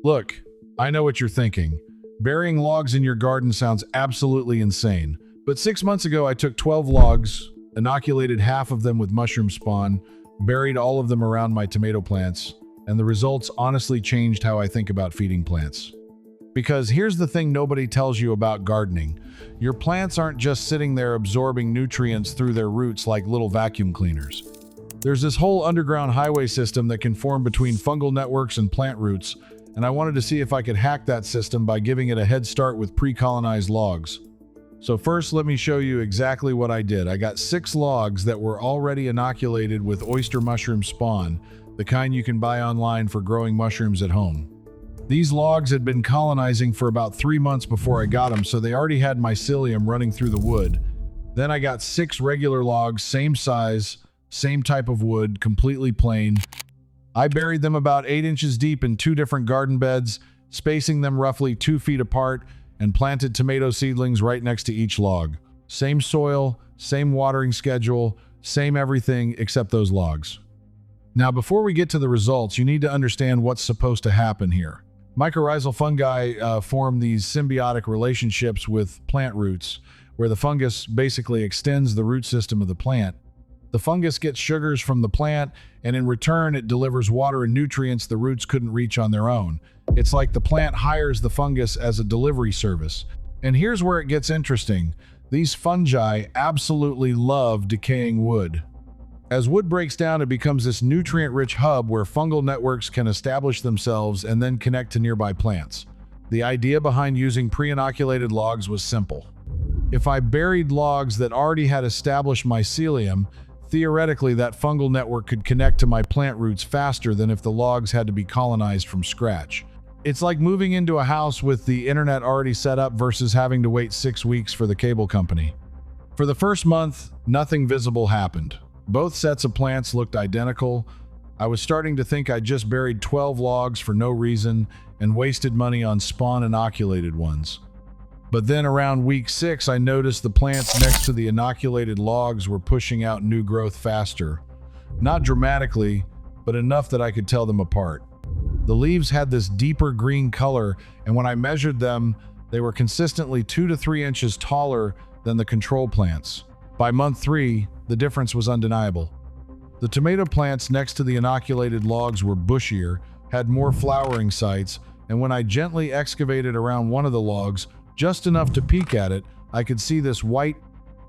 Look, I know what you're thinking. Burying logs in your garden sounds absolutely insane. But 6 months ago, I took 12 logs, inoculated half of them with mushroom spawn, buried all of them around my tomato plants, and the results honestly changed how I think about feeding plants. Because here's the thing nobody tells you about gardening. Your plants aren't just sitting there absorbing nutrients through their roots like little vacuum cleaners. There's this whole underground highway system that can form between fungal networks and plant roots, and I wanted to see if I could hack that system by giving it a head start with pre-colonized logs. So first, let me show you exactly what I did. I got 6 logs that were already inoculated with oyster mushroom spawn, the kind you can buy online for growing mushrooms at home. These logs had been colonizing for about 3 months before I got them, so they already had mycelium running through the wood. Then I got 6 regular logs, same size, same type of wood, completely plain. I buried them about 8 inches deep in 2 different garden beds, spacing them roughly 2 feet apart, and planted tomato seedlings right next to each log. Same soil, same watering schedule, same everything except those logs. Now, before we get to the results, you need to understand what's supposed to happen here. Mycorrhizal fungi form these symbiotic relationships with plant roots, where the fungus basically extends the root system of the plant. The fungus gets sugars from the plant, and in return, it delivers water and nutrients the roots couldn't reach on their own. It's like the plant hires the fungus as a delivery service. And here's where it gets interesting. These fungi absolutely love decaying wood. As wood breaks down, it becomes this nutrient-rich hub where fungal networks can establish themselves and then connect to nearby plants. The idea behind using pre-inoculated logs was simple. If I buried logs that already had established mycelium, theoretically that fungal network could connect to my plant roots faster than if the logs had to be colonized from scratch. It's like moving into a house with the internet already set up versus having to wait 6 weeks for the cable company. For the first month, nothing visible happened. Both sets of plants looked identical. I was starting to think I'd just buried 12 logs for no reason and wasted money on spawn inoculated ones. But then around week 6, I noticed the plants next to the inoculated logs were pushing out new growth faster. Not dramatically, but enough that I could tell them apart. The leaves had this deeper green color, and when I measured them, they were consistently 2 to 3 inches taller than the control plants. By month 3, the difference was undeniable. The tomato plants next to the inoculated logs were bushier, had more flowering sites, and when I gently excavated around one of the logs, just enough to peek at it, I could see this white,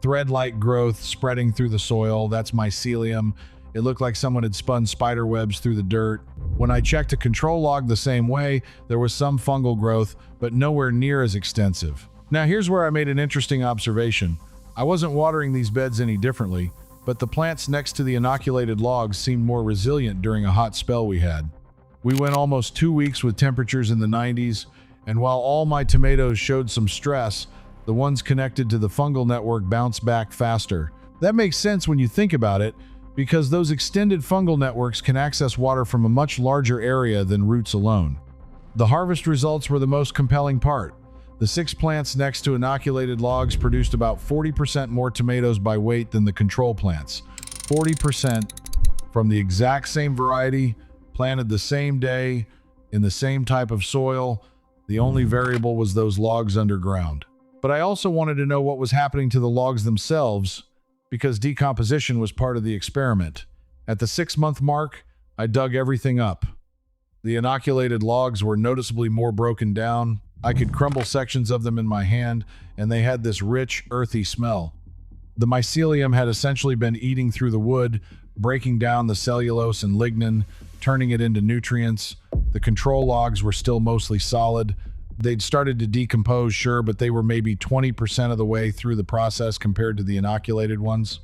thread-like growth spreading through the soil. That's mycelium. It looked like someone had spun spider webs through the dirt. When I checked a control log the same way, there was some fungal growth, but nowhere near as extensive. Now here's where I made an interesting observation. I wasn't watering these beds any differently, but the plants next to the inoculated logs seemed more resilient during a hot spell we had. We went almost 2 weeks with temperatures in the 90s, and while all my tomatoes showed some stress, the ones connected to the fungal network bounced back faster. That makes sense when you think about it, because those extended fungal networks can access water from a much larger area than roots alone. The harvest results were the most compelling part. The 6 plants next to inoculated logs produced about 40% more tomatoes by weight than the control plants. 40% from the exact same variety, planted the same day, in the same type of soil. The only variable was those logs underground. But I also wanted to know what was happening to the logs themselves, because decomposition was part of the experiment. At the 6-month mark, I dug everything up. The inoculated logs were noticeably more broken down. I could crumble sections of them in my hand, and they had this rich, earthy smell. The mycelium had essentially been eating through the wood, breaking down the cellulose and lignin, turning it into nutrients. The control logs were still mostly solid. They'd started to decompose, sure, but they were maybe 20% of the way through the process compared to the inoculated ones.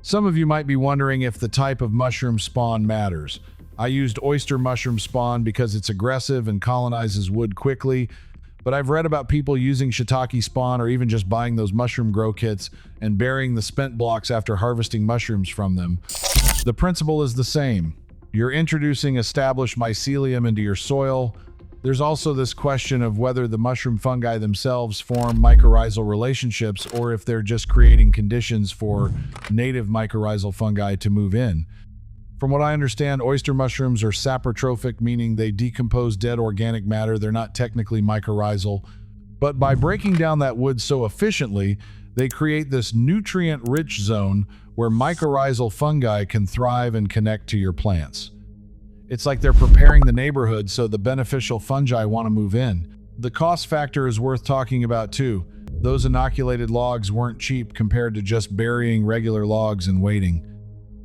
Some of you might be wondering if the type of mushroom spawn matters. I used oyster mushroom spawn because it's aggressive and colonizes wood quickly, but I've read about people using shiitake spawn or even just buying those mushroom grow kits and burying the spent blocks after harvesting mushrooms from them. The principle is the same. You're introducing established mycelium into your soil. There's also this question of whether the mushroom fungi themselves form mycorrhizal relationships or if they're just creating conditions for native mycorrhizal fungi to move in. From what I understand, oyster mushrooms are saprotrophic, meaning they decompose dead organic matter. They're not technically mycorrhizal. But by breaking down that wood so efficiently, they create this nutrient-rich zone where mycorrhizal fungi can thrive and connect to your plants. It's like they're preparing the neighborhood so the beneficial fungi want to move in. The cost factor is worth talking about too. Those inoculated logs weren't cheap compared to just burying regular logs and waiting.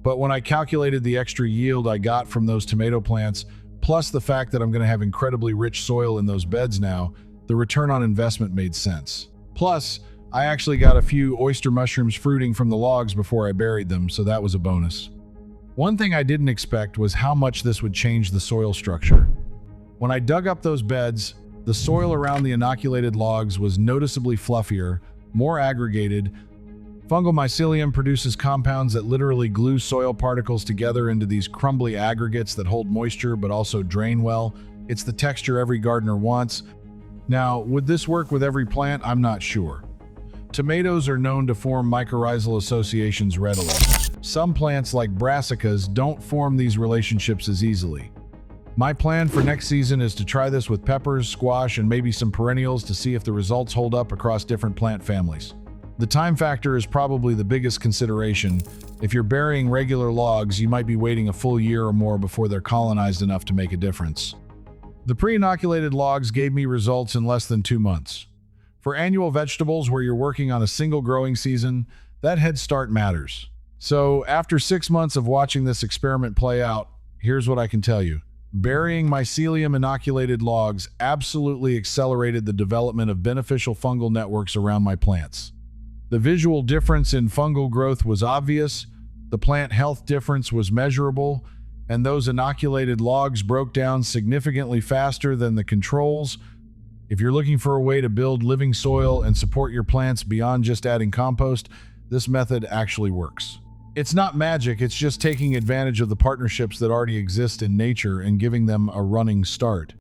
But when I calculated the extra yield I got from those tomato plants, plus the fact that I'm going to have incredibly rich soil in those beds now, the return on investment made sense. Plus, I actually got a few oyster mushrooms fruiting from the logs before I buried them, so that was a bonus. One thing I didn't expect was how much this would change the soil structure. When I dug up those beds, the soil around the inoculated logs was noticeably fluffier, more aggregated. Fungal mycelium produces compounds that literally glue soil particles together into these crumbly aggregates that hold moisture but also drain well. It's the texture every gardener wants. Now, would this work with every plant? I'm not sure. Tomatoes are known to form mycorrhizal associations readily. Some plants, like brassicas, don't form these relationships as easily. My plan for next season is to try this with peppers, squash, and maybe some perennials to see if the results hold up across different plant families. The time factor is probably the biggest consideration. If you're burying regular logs, you might be waiting a full year or more before they're colonized enough to make a difference. The pre-inoculated logs gave me results in less than 2 months. For annual vegetables where you're working on a single growing season, that head start matters. So after 6 months of watching this experiment play out, here's what I can tell you. Burying mycelium-inoculated logs absolutely accelerated the development of beneficial fungal networks around my plants. The visual difference in fungal growth was obvious, the plant health difference was measurable, and those inoculated logs broke down significantly faster than the controls. If you're looking for a way to build living soil and support your plants beyond just adding compost, this method actually works. It's not magic, it's just taking advantage of the partnerships that already exist in nature and giving them a running start.